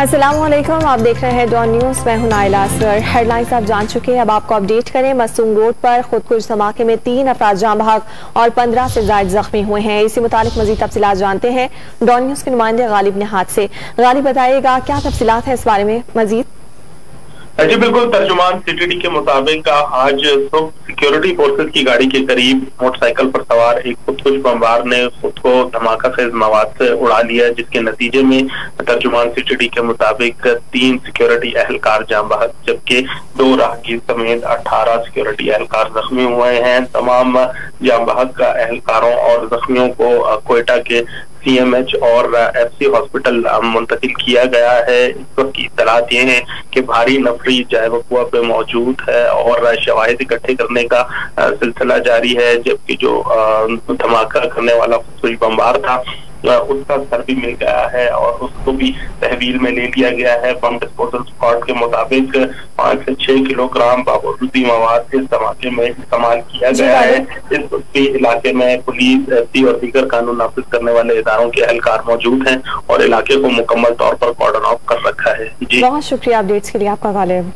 अस्सलामुअलैकुम, आप देख रहे हैं डॉन न्यूज़। मैं हूं नाइला असगर। हेडलाइंस आप जान चुके हैं, अब आपको अपडेट करें। मसूम रोड पर खुदकुश धमाके में 3 अफराद जाँ बहक और 15 से ज्यादा जख्मी हुए हैं। इसी मुतालिक मजीद तफसीलात जानते हैं डॉन न्यूज़ के नुमाइंदे गालिब निहात से। गालिब, बताइएगा क्या तफसीलात है इस बारे में मजीद? जी बिल्कुल, तर्जुमान सीटीडी के मुताबिक आज सुबह सिक्योरिटी फोर्सेस की गाड़ी के करीब मोटरसाइकिल पर सवार एक खुदकुश बमबार ने खुद को धमाका खेज मवाद से उड़ा लिया, जिसके नतीजे में तर्जुमान सीटीडी के मुताबिक 3 सिक्योरिटी एहलकार जाँ बहक जबकि 2 राहगीर समेत 18 सिक्योरिटी एहलकार जख्मी हुए हैं। तमाम जाँ बहक एहलकारों और जख्मियों को क्वेटा के CMH और FC हॉस्पिटल मुंतकिल किया गया है। इस वक्त की इत्तलात ये है कि भारी नफरी जाए वकुआ पे मौजूद है और शवाहिद इकट्ठे करने का सिलसिला जारी है, जबकि जो धमाका करने वाला खुदकुश बमबार था उसका सर भी मिल गया है और उसको भी तहवील में ले लिया गया है। बम डिस्पोजल स्क्वाड के मुताबिक 5 से 6 किलोग्राम बारूदी मवाद इस धमाके में इस्तेमाल किया गया है। इस इलाके में पुलिस, FC और दीगर कानून नाफिज करने वाले इदारों के एहलकार मौजूद हैं और इलाके को मुकम्मल तौर पर कॉर्डन ऑफ कर रखा है। जी, बहुत शुक्रिया अपडेट्स के लिए आपका गालिब।